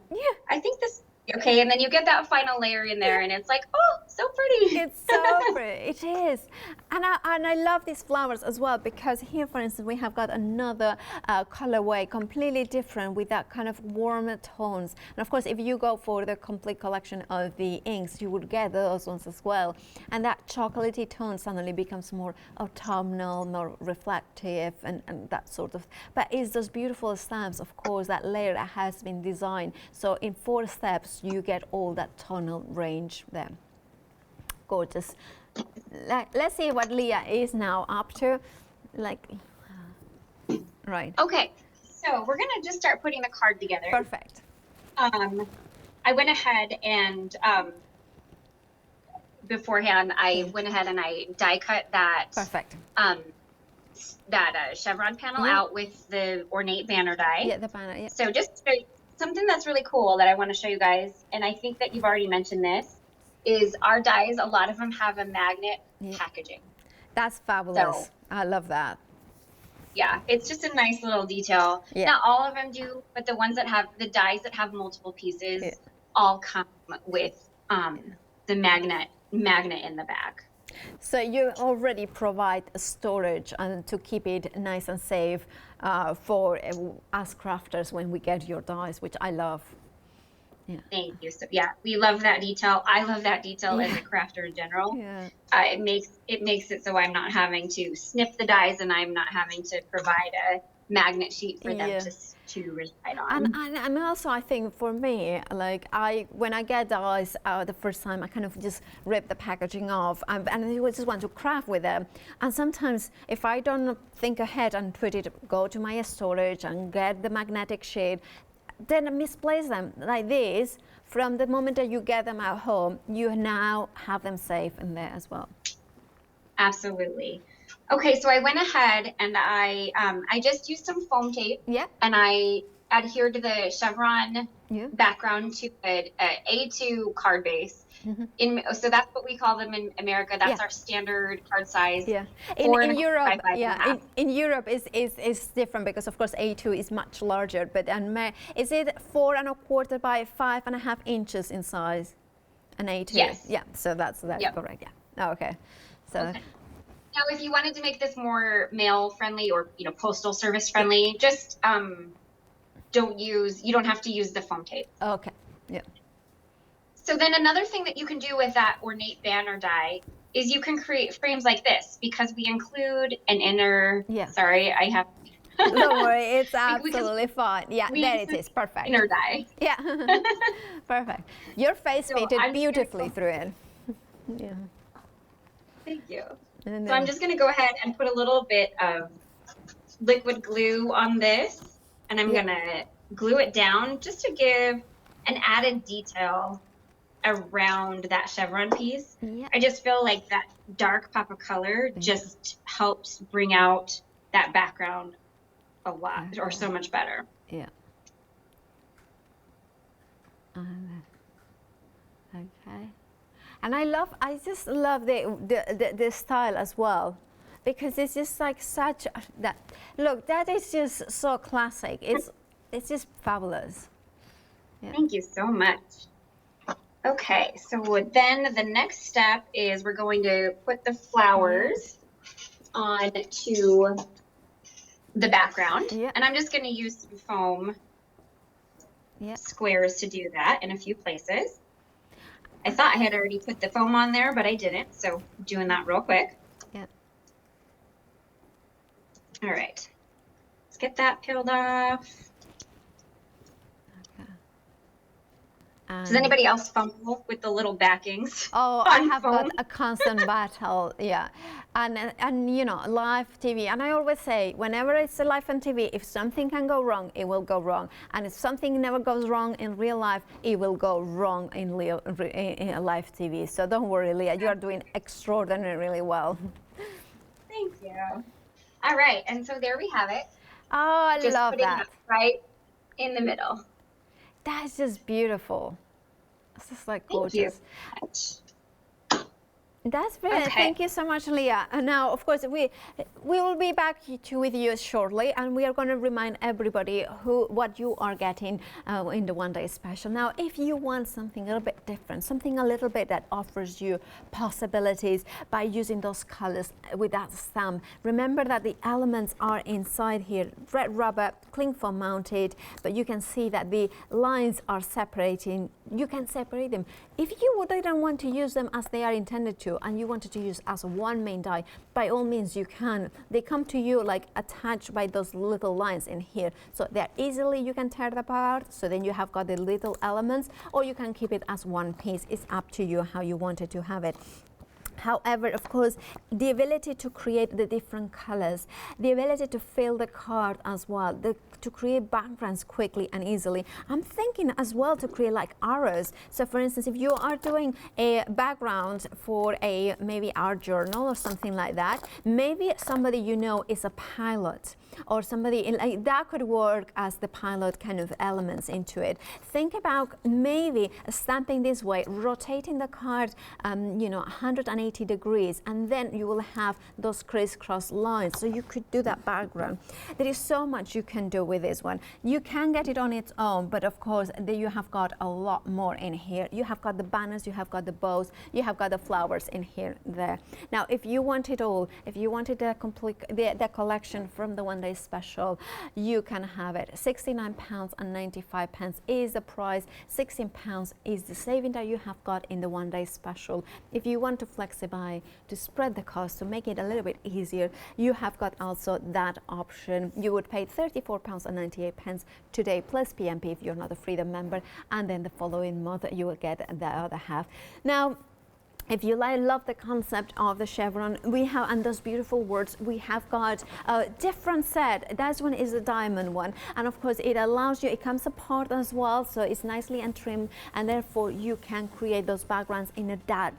Speaker 2: I think this, okay, and then you get that final layer in there and it's like, oh, so pretty.
Speaker 1: It's so pretty. It is. And I love these flowers as well, because here, for instance, we have got another colorway, completely different with that kind of warmer tones. And of course, if you go for the complete collection of the inks, you would get those ones as well. And that chocolatey tone suddenly becomes more autumnal, more reflective, and that sort of. But it's those beautiful stamps, of course, that layer that has been designed. So in 4 steps, you get all that tonal range there. Gorgeous. Let's see what Leah is now up to. Right.
Speaker 2: Okay, so we're gonna just start putting the card together.
Speaker 1: Perfect.
Speaker 2: I went ahead and beforehand, I went ahead and I die cut that.
Speaker 1: Perfect.
Speaker 2: That chevron panel out with the ornate banner die.
Speaker 1: Yeah, the banner. Yeah.
Speaker 2: So just something that's really cool that I want to show you guys, and I think that you've already mentioned this, is our dies, a lot of them have a magnet packaging.
Speaker 1: That's fabulous.
Speaker 2: So,
Speaker 1: I love that.
Speaker 2: Yeah, it's just a nice little detail.
Speaker 1: Yeah.
Speaker 2: Not all of them do, but the ones that have the dies that have multiple pieces all come with the magnet in the back.
Speaker 1: So you already provide storage to keep it nice and safe for us crafters when we get your dies, which I love. Yeah.
Speaker 2: Thank you. So yeah, we love that detail. I love that detail as
Speaker 1: Yeah.
Speaker 2: a crafter in general.
Speaker 1: Yeah.
Speaker 2: It makes it so I'm not having to snip the dies and I'm not having to provide a magnet sheet for them
Speaker 1: Yeah.
Speaker 2: to reside
Speaker 1: And,
Speaker 2: on.
Speaker 1: and, and also I think for me, like when I get dyes the first time, I kind of just rip the packaging off and I just want to craft with them. And sometimes if I don't think ahead and go to my storage and get the magnetic sheet, then I misplace them like this. From the moment that you get them at home, you now have them safe in there as well.
Speaker 2: Absolutely. Okay, so I went ahead and I just used some foam tape.
Speaker 1: Yeah.
Speaker 2: And I adhered the chevron
Speaker 1: Yeah.
Speaker 2: background to a A2 card base. So that's what we call them in America.
Speaker 1: Yeah.
Speaker 2: That's our standard card size.
Speaker 1: Yeah,
Speaker 2: Four and
Speaker 1: in
Speaker 2: a quarter by
Speaker 1: Europe,
Speaker 2: five and a half.
Speaker 1: in Europe is different because of course A2 is much larger. But is it 4¼ by 5½ inches in size? An A2.
Speaker 2: Yes.
Speaker 1: Yeah. So that's
Speaker 2: Yep.
Speaker 1: correct. Yeah. Okay. So.
Speaker 2: Okay. Now, if you wanted to make this more mail friendly or postal service
Speaker 1: Yeah.
Speaker 2: friendly, just you don't have to use the foam tape.
Speaker 1: Okay. Yeah.
Speaker 2: So then another thing that you can do with that ornate banner die is you can create frames like this because we include an inner.
Speaker 1: Yeah.
Speaker 2: Sorry, I have.
Speaker 1: Don't worry, it's absolutely fine. Yeah, there it is. Perfect.
Speaker 2: Inner die.
Speaker 1: Yeah. Perfect. Your face
Speaker 2: So
Speaker 1: fitted
Speaker 2: I'm
Speaker 1: beautifully through it. Yeah.
Speaker 2: Thank you.
Speaker 1: And
Speaker 2: So I'm just going to go ahead and put a little bit of liquid glue on this, and I'm going to glue it down just to give an added detail around that chevron piece.
Speaker 1: Yeah.
Speaker 2: I just feel like that dark pop of color just helps bring out that background a lot or so much better.
Speaker 1: Yeah. Okay. And I just love the style as well, because it's just like such that look. That is just so classic. It's just fabulous. Yeah.
Speaker 2: Thank you so much. Okay, so then the next step is we're going to put the flowers onto the background.
Speaker 1: Yeah.
Speaker 2: And I'm just going to use some foam squares to do that in a few places. I thought I had already put the foam on there, but I didn't, so I'm doing that real quick.
Speaker 1: Yeah.
Speaker 2: All right, let's get that peeled off. Does anybody else fumble with the little backings?
Speaker 1: Oh, I have got a constant battle, yeah. And you know, live TV, and I always say, whenever it's a live on TV, if something can go wrong, it will go wrong. And if something never goes wrong in real life, it will go wrong in live TV. So don't worry, Leah, you are doing extraordinarily well.
Speaker 2: Thank you. All right, and so there we have it.
Speaker 1: Oh, I
Speaker 2: just
Speaker 1: love that.
Speaker 2: It right in the middle.
Speaker 1: That's just beautiful. It's just like gorgeous.
Speaker 2: Thank you.
Speaker 1: That's brilliant.
Speaker 2: Okay.
Speaker 1: Thank you so much, Leah. And now, of course, we will be back with you shortly, and we are going to remind everybody what you are getting in the one-day special. Now, if you want something a little bit different, something a little bit that offers you possibilities by using those colors with that stamp, remember that the elements are inside here, red rubber, cling foam mounted, but you can see that the lines are separating. You can separate them. If you didn't want to use them as they are intended to, and you wanted to use as one main die, by all means you can. They come to you like attached by those little lines in here, so they're easily, you can tear them apart, so then you have got the little elements, or you can keep it as one piece. It's up to you how you wanted to have it. However, of course, the ability to create the different colors, the ability to fill the card as well, to create backgrounds quickly and easily. I'm thinking as well to create like arrows. So for instance, if you are doing a background for a maybe art journal or something like that, maybe somebody you know is a pilot, or somebody like that could work as the pilot kind of elements into it. Think about maybe stamping this way, rotating the card, 180 180 degrees, and then you will have those crisscross lines. So you could do that background. There is so much you can do with this one. You can get it on its own, but of course you have got a lot more in here. You have got the banners, you have got the bows, you have got the flowers in here, there. Now, if you want it all, if you wanted the complete the collection from the one day special, you can have it. £69.95 is the price. £16 is the saving that you have got in the one day special. If you want to flexify, to spread the cost, to make it a little bit easier, you have got also that option. You would pay £34.98 today plus PMP if you're not a Freedom member, and then the following month you will get the other half. Now, if you love the concept of the chevron, we have, and those beautiful words, we have got a different set. That one is a diamond one, and of course it allows you, it comes apart as well, so it's nicely and trimmed, and therefore you can create those backgrounds in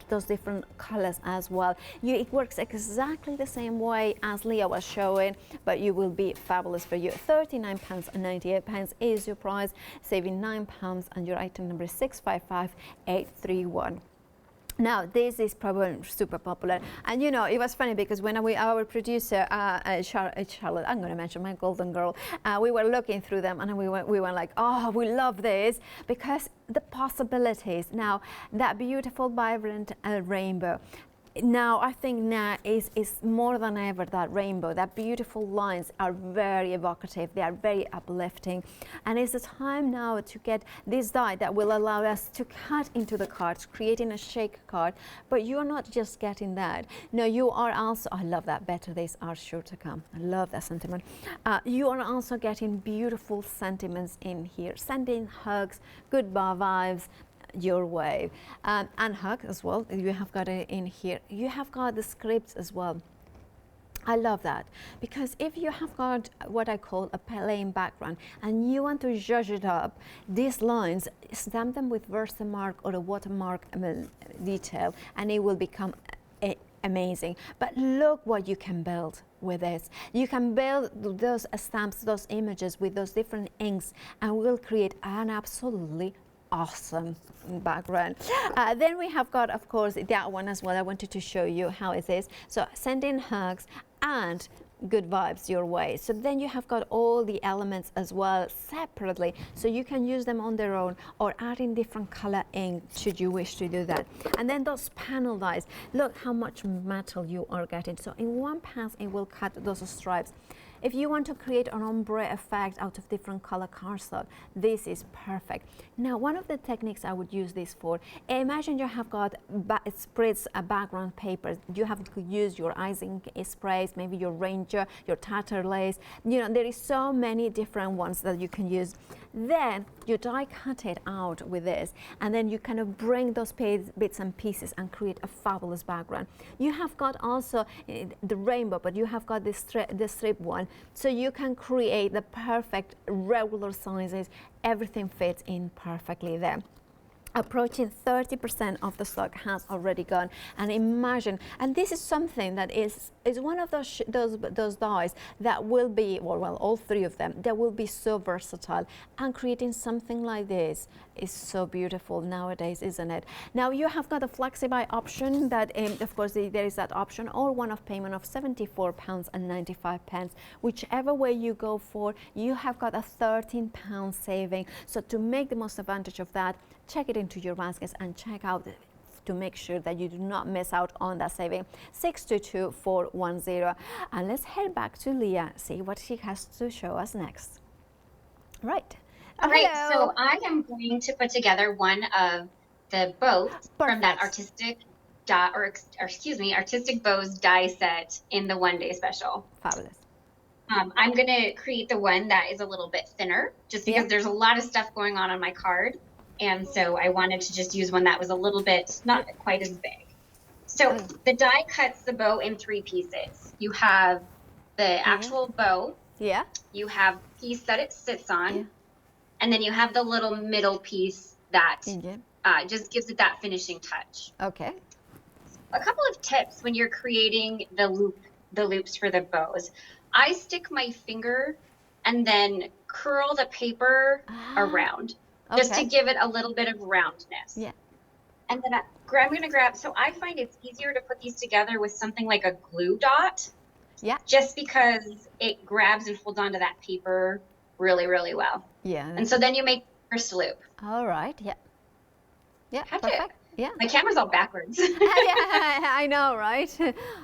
Speaker 1: those different colors as well. It works exactly the same way as Leah was showing, but you will be fabulous for you. £39.98 is your price, saving £9, and your item number is 655831. Now, this is probably super popular, and you know, it was funny because when our producer Charlotte, I'm going to mention my golden girl, we were looking through them, and we were like, oh, we love this because the possibilities. Now, that beautiful vibrant rainbow. Now, I think now is more than ever that rainbow, that beautiful lines are very evocative, they are very uplifting, and it's the time now to get this die that will allow us to cut into the cards, creating a shake card. But you are not just getting that. No, you are also, I love that, better days are sure to come. I love that sentiment. You are also getting beautiful sentiments in here, sending hugs, goodbye vibes your way, and hug as well. You have got it in here. You have got the scripts as well. I love that, because if you have got what I call a plain background and you want to zhuzh it up, these lines, stamp them with Versamark or a watermark detail, and it will become amazing. But look what you can build with this. You can build those stamps, those images with those different inks, and we'll create an absolutely awesome background. Then we have got, of course, that one as well. I wanted to show you how it is. So sending hugs and good vibes your way. So then you have got all the elements as well separately, so you can use them on their own or add in different color ink should you wish to do that. And then those panel dies, look how much metal you are getting. So in one pass it will cut those stripes. If you want to create an ombre effect out of different color cardstock, this is perfect. Now, one of the techniques I would use this for, imagine you have got sprays background paper. You have to use your icing sprays, maybe your Ranger, your Tatter Lace. You know, there is so many different ones that you can use. Then you die cut it out with this, and then you kind of bring those bits and pieces and create a fabulous background. You have got also the rainbow, but you have got this strip one, so you can create the perfect regular sizes. Everything fits in perfectly there. Approaching 30% of the stock has already gone, and imagine, and this is something that is one of those dies that will be, well, all three of them, that will be so versatile, and creating something like this is so beautiful nowadays, isn't it? Now you have got a flexi-buy option that, of course, there is that option, or one-off payment of £74.95. Whichever way you go for, you have got a £13 saving. So to make the most advantage of that, check it into your baskets and check out to make sure that you do not miss out on that saving. 622410. And let's head back to Leah, see what she has to show us next. Right.
Speaker 2: All right, so I am going to put together one of the boats from that artistic bows die set in the one day special.
Speaker 1: Fabulous.
Speaker 2: I'm going to create the one that is a little bit thinner, just because there's a lot of stuff going on my card. And so I wanted to just use one that was a little bit, not quite as big. So the die cuts the bow in 3 pieces. You have the actual bow. Yeah. You have the piece that it sits on. Yeah. And then you have the little middle piece that just gives it that finishing touch. Okay. A couple of tips when you're creating the loops for the bows. I stick my finger and then curl the paper around. Just to give it a little bit of roundness. Yeah. And then I'm going to grab, so I find it's easier to put these together with something like a glue dot,
Speaker 1: Yeah.
Speaker 2: just because it grabs and holds onto that paper really, really well.
Speaker 1: Yeah.
Speaker 2: And so then you make your first loop.
Speaker 1: All right. Yeah. Yeah.
Speaker 2: Have to,
Speaker 1: Perfect. Yeah.
Speaker 2: my camera's all backwards.
Speaker 1: Yeah, I know, right?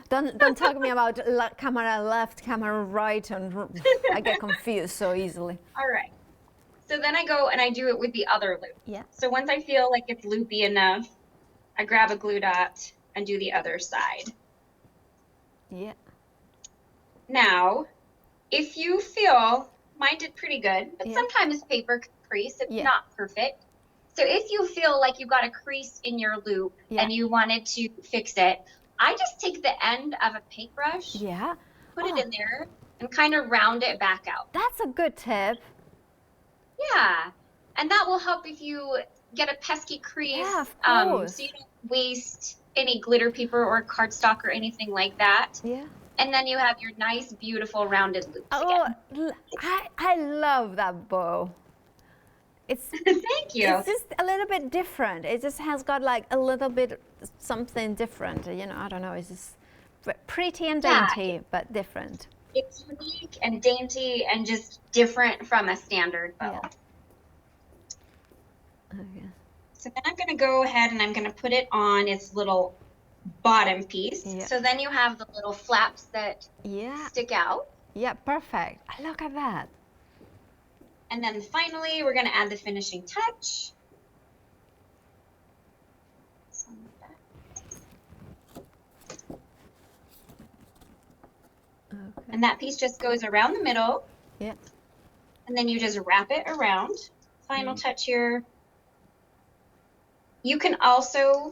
Speaker 1: Don't talk to me about camera left, camera right, and I get confused so easily.
Speaker 2: All right. So then I go and I do it with the other loop.
Speaker 1: Yeah.
Speaker 2: So once I feel like it's loopy enough, I grab a glue dot and do the other side.
Speaker 1: Yeah.
Speaker 2: Now, if you feel, mine did pretty good, but
Speaker 1: Yeah.
Speaker 2: sometimes paper can crease. It's
Speaker 1: Yeah.
Speaker 2: not perfect. So if you feel like you got a crease in your loop
Speaker 1: Yeah.
Speaker 2: and you wanted to fix it, I just take the end of a paintbrush,
Speaker 1: Yeah.
Speaker 2: put it in there, and kind of round it back out.
Speaker 1: That's a good tip.
Speaker 2: Yeah. And that will help if you get a pesky crease.
Speaker 1: Yeah, of course.
Speaker 2: So you don't waste any glitter paper or cardstock or anything like that.
Speaker 1: Yeah.
Speaker 2: And then you have your nice, beautiful rounded loops
Speaker 1: Oh,
Speaker 2: again.
Speaker 1: I love that bow. It's
Speaker 2: Thank you.
Speaker 1: It's just a little bit different. It just has got like a little bit something different. You know, I don't know. It's just pretty and dainty, but different.
Speaker 2: It's unique and dainty and just different from a standard bow.
Speaker 1: Yeah. Okay.
Speaker 2: So then I'm going to go ahead and I'm going to put it on its little bottom piece.
Speaker 1: Yeah.
Speaker 2: So then you have the little flaps that stick out.
Speaker 1: Yeah, perfect. Look at that.
Speaker 2: And then finally, we're going to add the finishing touch.
Speaker 1: Okay.
Speaker 2: And that piece just goes around the middle.
Speaker 1: Yeah.
Speaker 2: And then you just wrap it around. Final touch here. You can also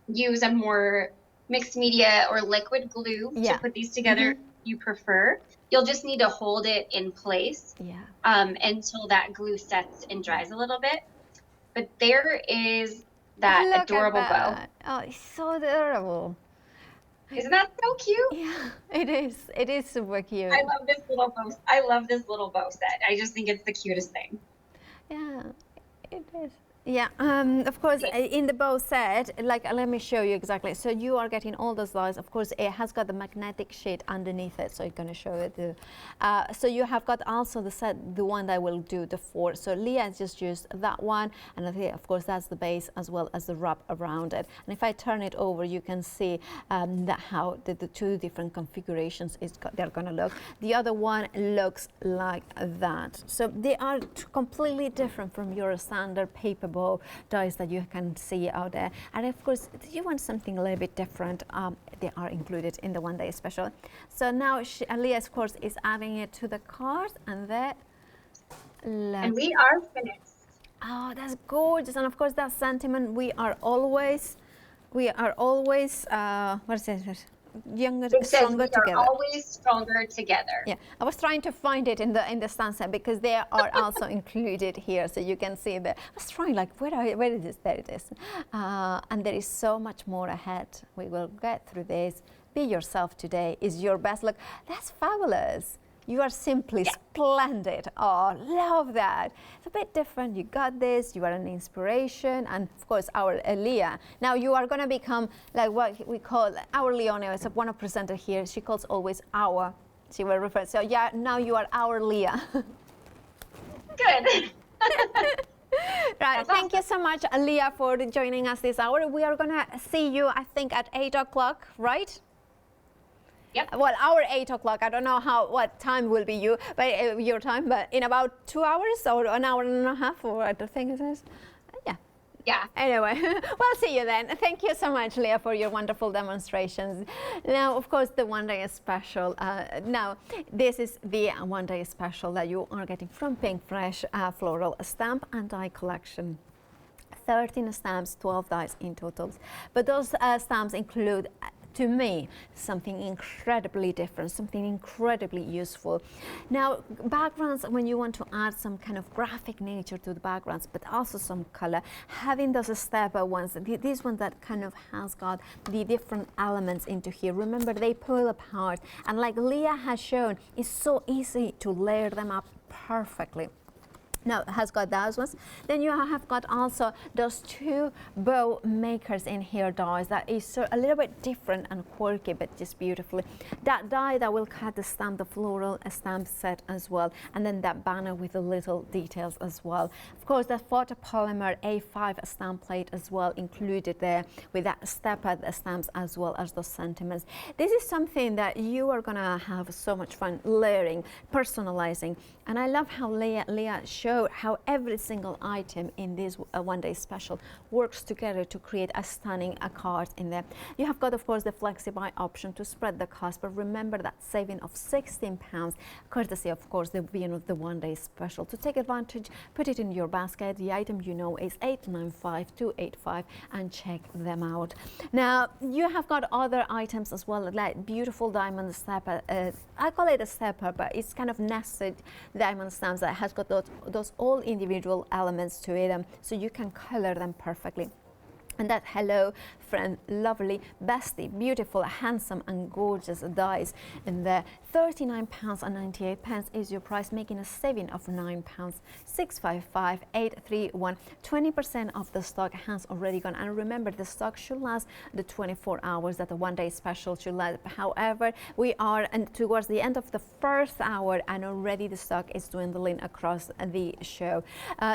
Speaker 2: use a more mixed media or liquid glue to put these together if you prefer. You'll just need to hold it in place until that glue sets and dries a little bit. But there is that adorable bow.
Speaker 1: Oh, it's so adorable.
Speaker 2: Isn't that so cute?
Speaker 1: Yeah, it is. It is super cute.
Speaker 2: I love this little bow. I love this little bow set. I just think it's the cutest thing.
Speaker 1: Yeah, it is. Yeah, of course, in the bow set, like, let me show you exactly. So you are getting all those lines. Of course, it has got the magnetic sheet underneath it, so I'm going to show it. So you have got also the set, the one that will do the 4. So Leah has just used that one, and I think, of course, that's the base as well as the wrap around it. And if I turn it over, you can see how the 2 different configurations they're going to look. The other one looks like that. So they are completely different from your standard paper bow dies that you can see out there. And of course, if you want something a little bit different, they are included in the one-day special. So now Leah, of course, is adding it to the card, and that.
Speaker 2: And we are finished.
Speaker 1: Oh, that's gorgeous! And of course, that sentiment. We are always. What is it? Stronger together.
Speaker 2: Always stronger together.
Speaker 1: Yeah, I was trying to find it in the stanza because they are also included here, so you can see that. I was trying like where is this? There it is, and there is so much more ahead. We will get through this. Be yourself today is your best. Look, that's fabulous. You are simply splendid. Oh, love that. It's a bit different. You got this. You are an inspiration. And of course, our Leah. Now you are going to become like what we call our Leonia. Is one of presenter here. She calls always our. She will refer. So yeah, now you are our Leah.
Speaker 2: Good.
Speaker 1: Right. Thank you so much, Leah, for joining us this hour. We are going to see you, I think, at 8 o'clock, right?
Speaker 2: Yep.
Speaker 1: Well, our 8 o'clock. I don't know what time will be your time, but in about 2 hours or an hour and a half, or what the thing is.
Speaker 2: Yeah.
Speaker 1: Anyway, we'll see you then. Thank you so much, Leah, for your wonderful demonstrations. Now, of course, the one-day special. Now, this is the one-day special that you are getting from Pinkfresh Floral Stamp and Die Collection. 13 stamps, 12 dies in total. But those stamps include, to me, something incredibly different, something incredibly useful. Now, backgrounds, when you want to add some kind of graphic nature to the backgrounds, but also some color, having those stepper ones, these ones that kind of has got the different elements into here. Remember, they pull apart, and like Leah has shown, it's so easy to layer them up perfectly. Now it has got those ones. Then you have got also those two bow makers in here dies that is so a little bit different and quirky, but just beautifully. That die that will cut the stamp, the floral stamp set as well, and then that banner with the little details as well. Of course, the photopolymer A5 stamp plate as well included there with that stepper stamps as well as those sentiments. This is something that you are gonna have so much fun layering, personalizing, and I love how Leah showed how every single item in this one day special works together to create a stunning card in there. You have got, of course, the flexi-buy option to spread the cost, but remember that saving of £16, courtesy, of course, the the one day special. To take advantage, put it in your basket. The item you know is 895285 and check them out. Now, you have got other items as well, like beautiful diamond stepper. I call it a stepper, but it's kind of nested diamond stamps that has got those all individual elements to it, so you can color them perfectly. And that hello friend, lovely, bestie, beautiful, handsome and gorgeous dies in there. £39.98 is your price, making a saving of £9.655831. 20% of the stock has already gone, and remember the stock should last the 24 hours that the one day special should last. However, we are towards the end of the first hour and already the stock is dwindling across the show.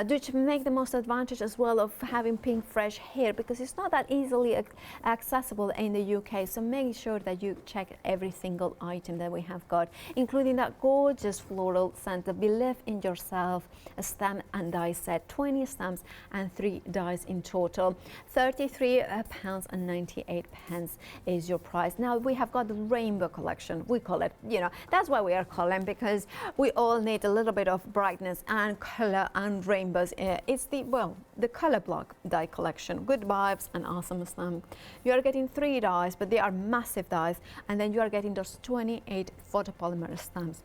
Speaker 1: Do make the most advantage as well of having Pinkfresh here, because it's not that easily accessible in the UK, so make sure that you check every single item that we have got, including that gorgeous floral scent, the Believe in Yourself stamp and die set, 20 stamps and 3 dies in total. £33.98 is your price. Now we have got the rainbow collection, we call it, that's why we are calling, because we all need a little bit of brightness and color and rainbows. It's the color block die collection, good vibes and awesome stamp. You are getting 3 dies, but they are massive dies, and then you are getting those 28 photopolymer stamps.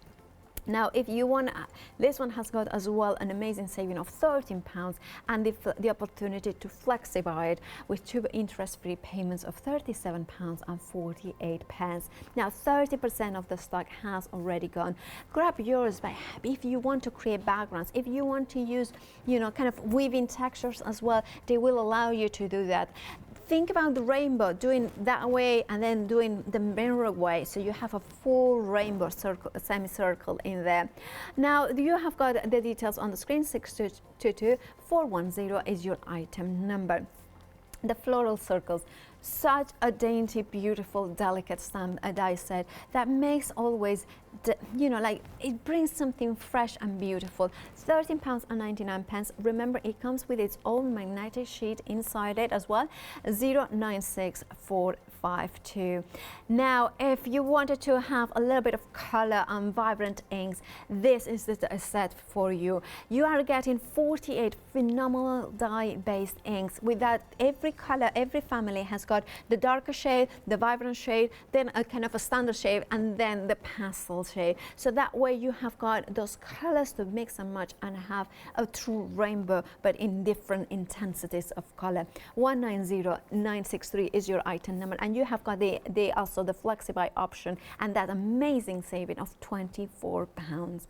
Speaker 1: Now, if you want, this one has got as well an amazing saving of £13 and the opportunity to flexify it with 2 interest-free payments of £37.48. Now, 30% of the stock has already gone. Grab yours, but if you want to create backgrounds, if you want to use, kind of weaving textures as well, they will allow you to do that. Think about the rainbow, doing that way and then doing the mirror way, so you have a full rainbow circle, semicircle in there. Now you have got the details on the screen. 622410 is your item number. The floral circles, such a dainty, beautiful, delicate stamp, as I said, that makes always, like it brings something fresh and beautiful. £13.99. Remember, it comes with its own magnetic sheet inside it as well. 096452. Now, if you wanted to have a little bit of color and vibrant inks, this is the set for you. You are getting 48 phenomenal dye-based inks. With that, every color, every family has got the darker shade, the vibrant shade, then a kind of a standard shade, and then the pastel shade. So that way you have got those colors to mix and match and have a true rainbow, but in different intensities of color. 190963 is your item number, and you have got also the flexi-buy option and that amazing saving of £24.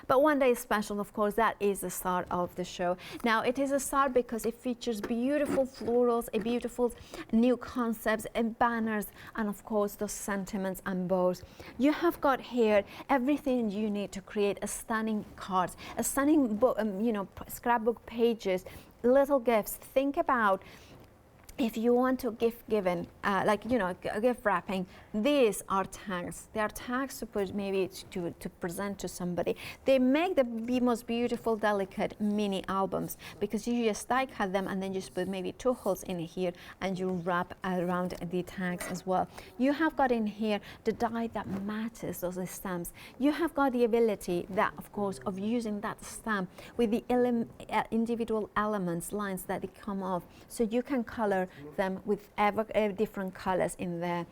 Speaker 1: But one day special, of course, that is the start of the show. Now it is a start because it features beautiful florals, a beautiful new concepts and banners, and of course those sentiments and bows. You have got here everything you need to create a stunning card, a stunning book, scrapbook pages, little gifts. Think about if you want to gift gift wrapping, these are tags. They are tags to put maybe to present to somebody. They make the most beautiful, delicate mini albums, because you just die cut them and then just put maybe 2 holes in here and you wrap around the tags as well. You have got in here the die that matches those stamps. You have got the ability that, of course, of using that stamp with the individual elements, lines that they come off, so you can color them with different colors in there.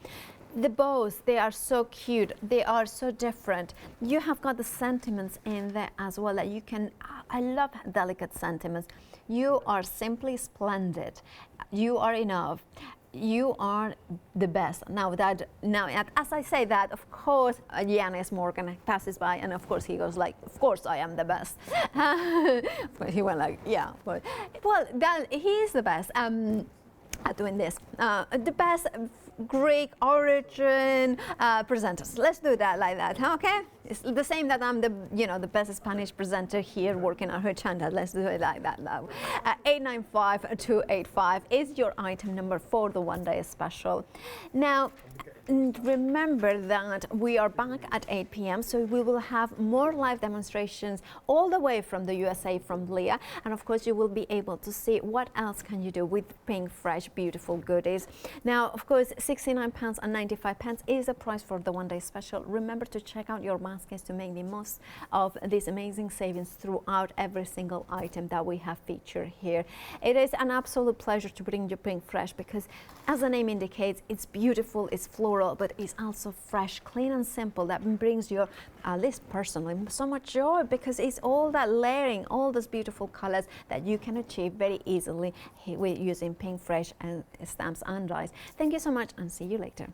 Speaker 1: The bows, they are so cute, they are so different. You have got the sentiments in there as well that you can, I love delicate sentiments. You are simply splendid, you are enough, you are the best. Now, as I say that, of course, Janis Morgan passes by, and of course he goes like, of course I am the best. But he went like, yeah, but well, he is the best at doing this. The best Greek origin presenters. Let's do that like that, okay? It's the same that I'm the best Spanish presenter here working at Hochanda. Let's do it like that now. 895-285 is your item number for the one-day special. Now, remember that we are back at 8 p.m. so we will have more live demonstrations all the way from the USA from Leah, and of course you will be able to see what else can you do with Pinkfresh beautiful goodies. Now, of course, £69.95 is the price for the one-day special. Remember to check out your baskets to make the most of these amazing savings throughout every single item that we have featured here. It is an absolute pleasure to bring you Pinkfresh because, as the name indicates, it's beautiful, it's floral, but it's also fresh, clean and simple. That brings you, at least personally, so much joy because it's all that layering, all those beautiful colors that you can achieve very easily with using Pinkfresh and stamps and dies. Thank you so much and see you later.